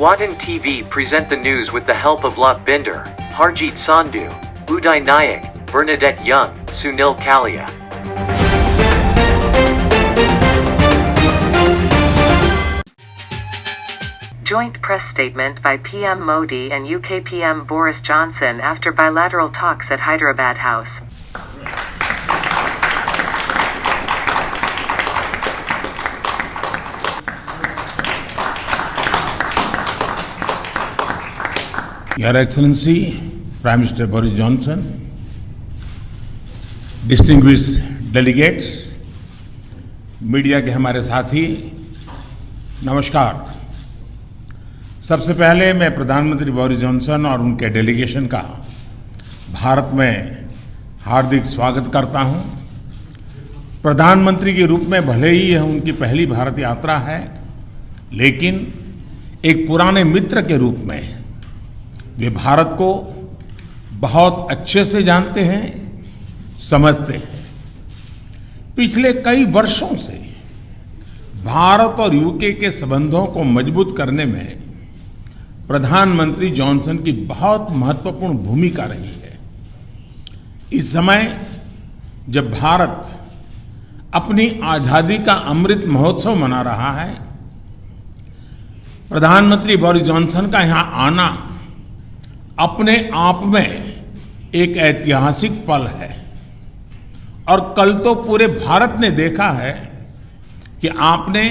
Swatan TV present the news with the help of Lot Binder, Harjeet Sandhu, Uday Nayak, Bernadette Young, Sunil Kalia. Joint press statement by PM Modi and UK PM Boris Johnson after bilateral talks at Hyderabad House. Your Excellency, Prime Minister Boris Johnson, distinguished delegates, media के हमारे साथी, नमस्कार। सबसे पहले मैं प्रधानमंत्री Boris Johnson और उनके डेलीगेशन का भारत में हार्दिक स्वागत करता हूं। प्रधानमंत्री के रूप में भले ही यह उनकी पहली भारत यात्रा है, लेकिन एक पुराने मित्र के रूप में वे भारत को बहुत अच्छे से जानते हैं, समझते हैं। पिछले कई वर्षों से भारत और यूके के संबंधों को मजबूत करने में प्रधानमंत्री जॉनसन की बहुत महत्वपूर्ण भूमिका रही है। इस समय जब भारत अपनी आजादी का अमृत महोत्सव मना रहा है, प्रधानमंत्री बोरिस जॉनसन का यहां आना अपने आप में एक ऐतिहासिक पल है। और कल तो पूरे भारत ने देखा है कि आपने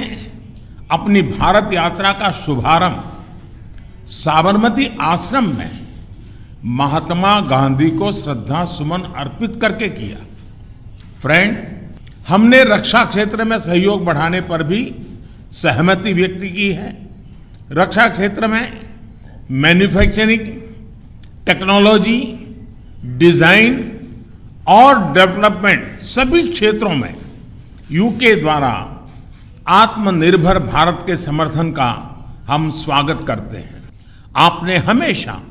अपनी भारत यात्रा का शुभारंभ साबरमती आश्रम में महात्मा गांधी को श्रद्धा सुमन अर्पित करके किया। फ्रेंड, हमने रक्षा क्षेत्र में सहयोग बढ़ाने पर भी सहमति व्यक्त की है। रक्षा क्षेत्र में मैन्युफैक्चरिंग, टेक्नोलॉजी, डिजाइन और डेवलपमेंट सभी क्षेत्रों में यूके द्वारा आत्मनिर्भर भारत के समर्थन का हम स्वागत करते हैं। आपने हमेशा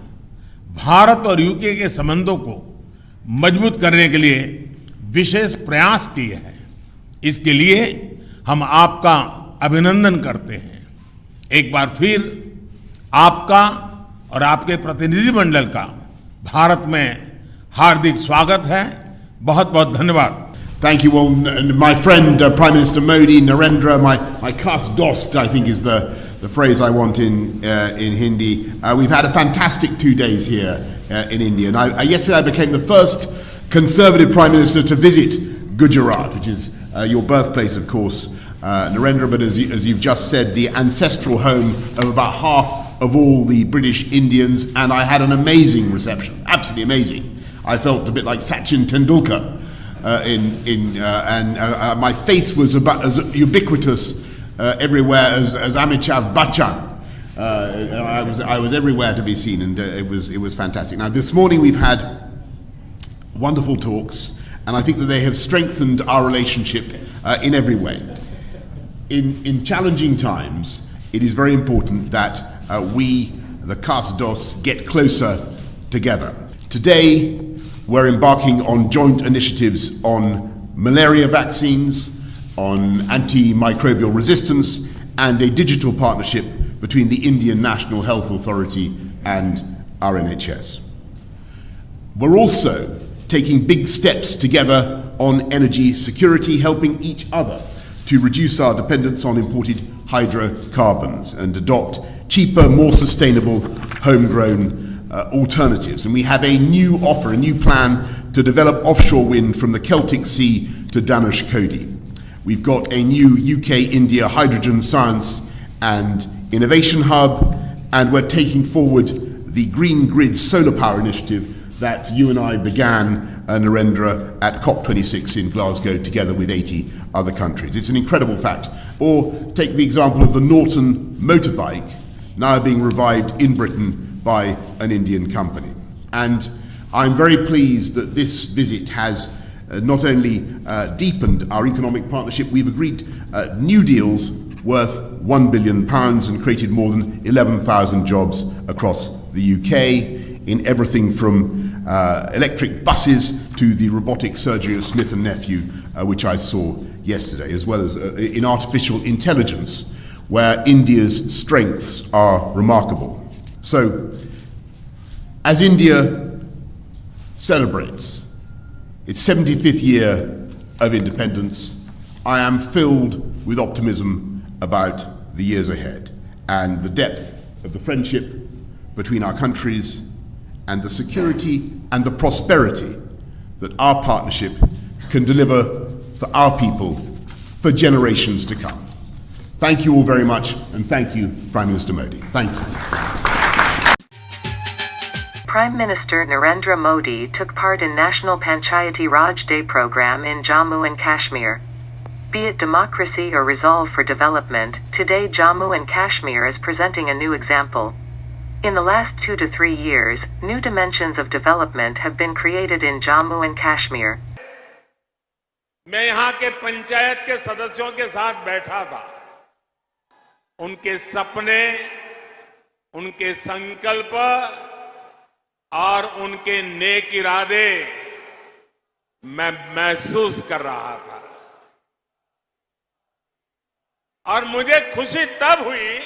भारत और यूके के संबंधों को मजबूत करने के लिए विशेष प्रयास किए हैं। इसके लिए हम आपका अभिनंदन करते हैं। एक बार फिर आपका और आपके प्रतिनिधिमंडल का भारत में हार्दिक स्वागत है। बहुत बहुत धन्यवाद। Thank you all, my friend Prime Minister Modi, Narendra, my khas dost, I think is the phrase I want in Hindi. We've had a fantastic 2 days here in India, and yesterday I became the first Conservative Prime Minister to visit Gujarat, which is your birthplace, of course, Narendra, but as you've just said, the ancestral home of about half of all the British Indians, and I had an amazing reception, absolutely amazing. I felt a bit like Sachin Tendulkar. And my face was about as ubiquitous everywhere as Amitabh Bachchan. I was everywhere to be seen, and it was fantastic. Now this morning we've had wonderful talks, and I think that they have strengthened our relationship in every way. In challenging times, it is very important that we, the Khas-DOS, get closer together. Today, we're embarking on joint initiatives on malaria vaccines, on antimicrobial resistance, and a digital partnership between the Indian National Health Authority and our NHS. We're also taking big steps together on energy security, helping each other to reduce our dependence on imported hydrocarbons and adopt cheaper, more sustainable, homegrown alternatives. And we have a new offer, a new plan to develop offshore wind from the Celtic Sea to Dhanushkodi. We've got a new UK-India hydrogen science and innovation hub, and we're taking forward the Green Grid solar power initiative that you and I began, Narendra, at COP26 in Glasgow together with 80 other countries. It's an incredible fact. Or take the example of the Norton motorbike, now being revived in Britain by an Indian company. And I'm very pleased that this visit has not only deepened our economic partnership, we've agreed new deals worth £1 billion and created more than 11,000 jobs across the UK in everything from electric buses to the robotic surgery of Smith & Nephew, which I saw yesterday, as well as in artificial intelligence, where India's strengths are remarkable. So, as India celebrates its 75th year of independence, I am filled with optimism about the years ahead and the depth of the friendship between our countries and the security and the prosperity that our partnership can deliver for our people for generations to come. Thank you all very much, and thank you, Prime Minister Modi. Thank you. Prime Minister Narendra Modi took part in National Panchayati Raj Day program in Jammu and Kashmir. Be it democracy or resolve for development, today Jammu and Kashmir is presenting a new example. In the last 2 to 3 years, new dimensions of development have been created in Jammu and Kashmir. मैं यहां के पंचायत के सदस्यों के साथ बैठा था। उनके सपने, उनके संकल्प और उनके नेक इरादे मैं महसूस कर रहा था। और मुझे खुशी तब हुई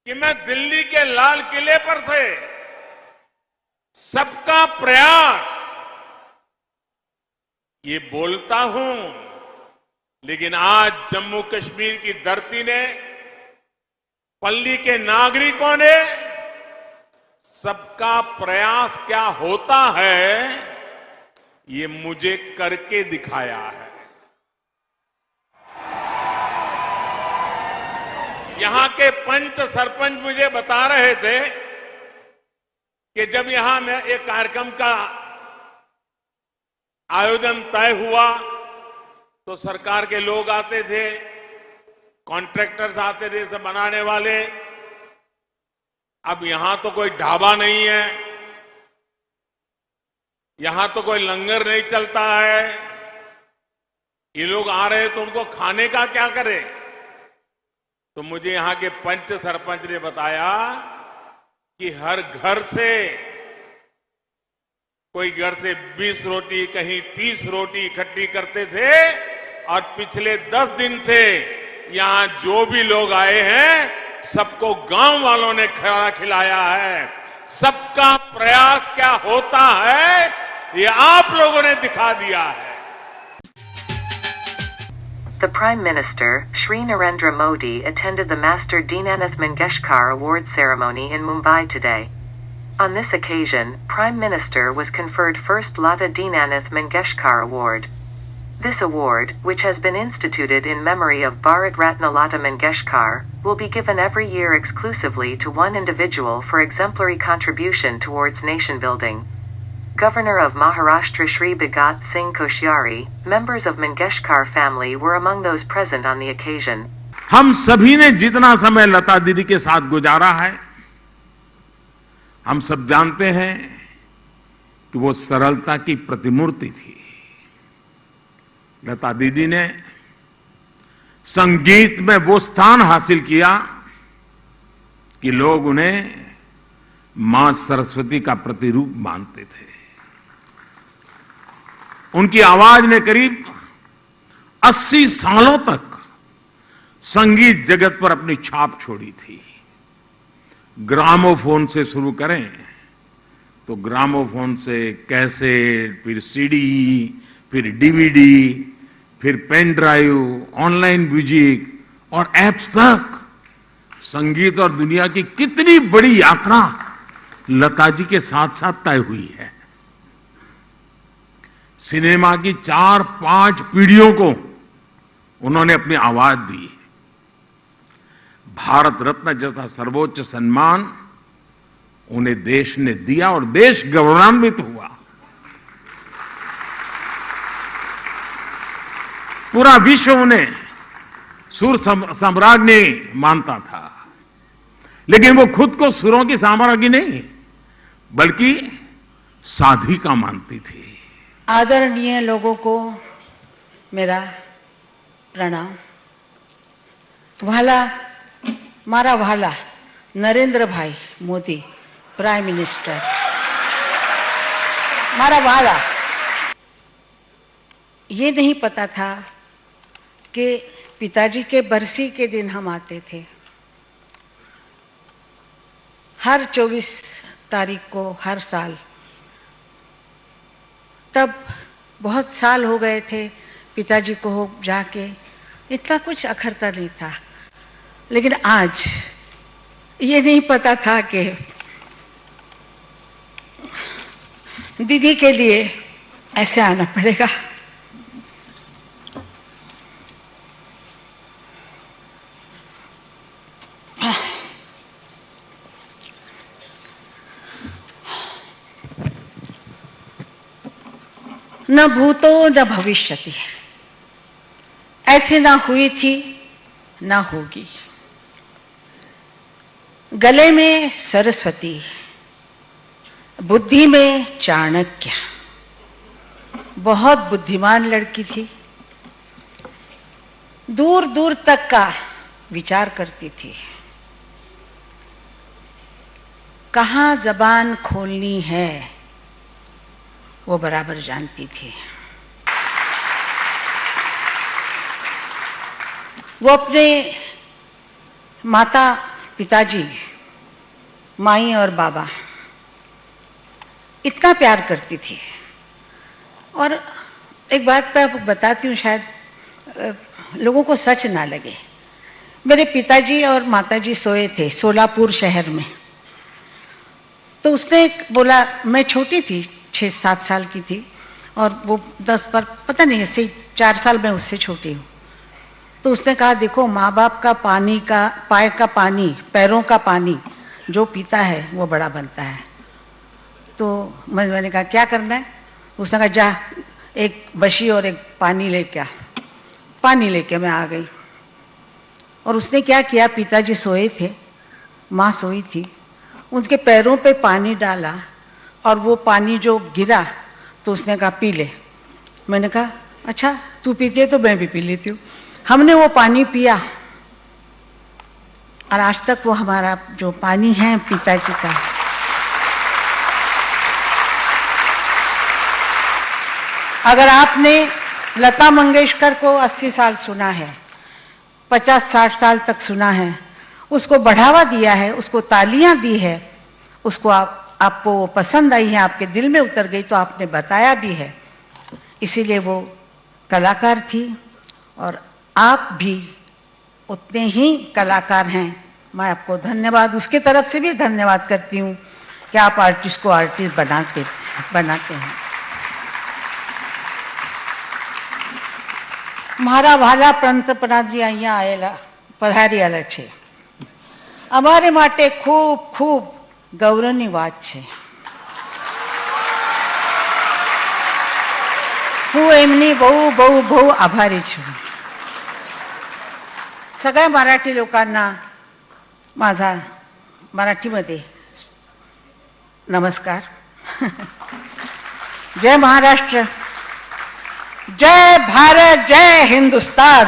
कि मैं दिल्ली के लाल किले पर से सबका प्रयास ये बोलता हूं, लेकिन आज जम्मू कश्मीर की धरती ने, पल्ली के नागरिकों ने सबका प्रयास क्या होता है ये मुझे करके दिखाया है। यहां के पंच सरपंच मुझे बता रहे थे कि जब यहां में एक कार्यक्रम का आयोजन तय हुआ तो सरकार के लोग आते थे, कॉन्ट्रैक्टर्स आते थे, सब बनाने वाले। अब यहां तो कोई ढाबा नहीं है, यहां तो कोई लंगर नहीं चलता है। ये लोग आ रहे तो उनको खाने का क्या करे? तो मुझे यहां के पंच सरपंच ने बताया कि हर घर से, कोई घर से 20 रोटी, कहीं 30 रोटी इकट्ठी करते थे, और पिछले 10 दिन से यहां जो भी लोग आए हैं सबको गांव वालों ने खाना खिलाया है। सबका प्रयास क्या होता है ये आप लोगों ने दिखा दिया है। The Prime Minister, Shri Narendra Modi, attended the Master Dinanath Mangeshkar Award ceremony in Mumbai today. On this occasion, Prime Minister was conferred First Lata Dinanath Mangeshkar Award. This award, which has been instituted in memory of Bharat Ratna Lata Mangeshkar, will be given every year exclusively to one individual for exemplary contribution towards nation building. Governor of Maharashtra Shri Bhagat Singh Koshyari, members of Mangeshkar family were among those present on the occasion. हम सभी ने जितना समय लता दीदी के साथ गुजारा है, हम सब जानते हैं कि वो सरलता की प्रतिमूर्ति थी। लता दीदी ने संगीत में वो स्थान हासिल किया कि लोग उन्हें मां सरस्वती का प्रतिरूप मानते थे। उनकी आवाज ने करीब 80 सालों तक संगीत जगत पर अपनी छाप छोड़ी थी। ग्रामोफोन से शुरू करें तो ग्रामोफोन से कैसेट, फिर सीडी, फिर डीवीडी, फिर पेन ड्राइव, ऑनलाइन म्यूजिक और एप्स तक संगीत और दुनिया की कितनी बड़ी यात्रा लता जी के साथ साथ तय हुई है। सिनेमा की 4-5 पीढ़ियों को उन्होंने अपनी आवाज दी। भारत रत्न जैसा सर्वोच्च सम्मान उन्हें देश ने दिया और देश गौरवान्वित हुआ। पूरा विश्व उन्हें सुर सम्राज्ञी मानता था, लेकिन वो खुद को सुरों की साम्राज्ञी नहीं बल्कि साधिका मानती थी। आदरणीय लोगों को मेरा प्रणाम। मारा भाला नरेंद्र भाई मोदी प्राइम मिनिस्टर, मारा भाला। ये नहीं पता था कि पिताजी के बरसी के दिन हम आते थे। हर 24 तारीख को हर साल। तब बहुत साल हो गए थे पिताजी को जाके, इतना कुछ अखरता नहीं था। लेकिन आज ये नहीं पता था कि दीदी के लिए ऐसे आना पड़ेगा। न भूतो न भविष्यति, ऐसे ना हुई थी ना होगी। गले में सरस्वती, बुद्धि में चाणक्य, बहुत बुद्धिमान लड़की थी। दूर दूर तक का विचार करती थी। कहाँ जबान खोलनी है वो बराबर जानती थी। वो अपने माता पिताजी, माई और बाबा इतना प्यार करती थी। और एक बात मैं आपको बताती हूँ, शायद लोगों को सच ना लगे। मेरे पिताजी और माताजी सोए थे सोलापुर शहर में। तो उसने बोला, मैं छोटी थी, 6-7 साल की थी, और वो 10 पर पता नहीं, ऐसे 4 साल मैं उससे छोटी हूँ। तो उसने कहा, देखो माँ बाप का पानी का, पाए का पानी, पैरों का पानी जो पीता है वो बड़ा बनता है। तो मैंने कहा क्या करना है? उसने कहा जा एक बशी और एक पानी लेके आ। पानी लेके मैं आ गई। और उसने क्या किया, पिताजी सोए थे, माँ सोई थी, उनके पैरों पे पानी डाला और वो पानी जो गिरा तो उसने कहा पी ले। मैंने कहा अच्छा तू पीती है तो मैं भी पी लेती हूँ। हमने वो पानी पिया और आज तक वो हमारा जो पानी है पिताजी का, अगर आपने लता मंगेशकर को 80 साल सुना है, 50-60 साल तक सुना है, उसको बढ़ावा दिया है, उसको तालियां दी है, उसको आपको वो पसंद आई है, आपके दिल में उतर गई, तो आपने बताया भी है। इसीलिए वो कलाकार थी और आप भी उतने ही कलाकार हैं। मैं आपको धन्यवाद, उसके तरफ से भी धन्यवाद करती हूँ कि आप आर्टिस्ट को आर्टिस्ट बनाते हैं। મારા વાલા પંતપ્રધાનજી અહીંયા આવેલા પધારેલા છે, અમારે માટે ખૂબ ખૂબ ગૌરવની વાત છે। હું એમની બહુ બહુ બહુ આભારી છું। सगळ्या मराठी लोकांना माझा मराठीमध्ये नमस्कार। जय महाराष्ट्र, जय भारत, जय हिंदुस्तान।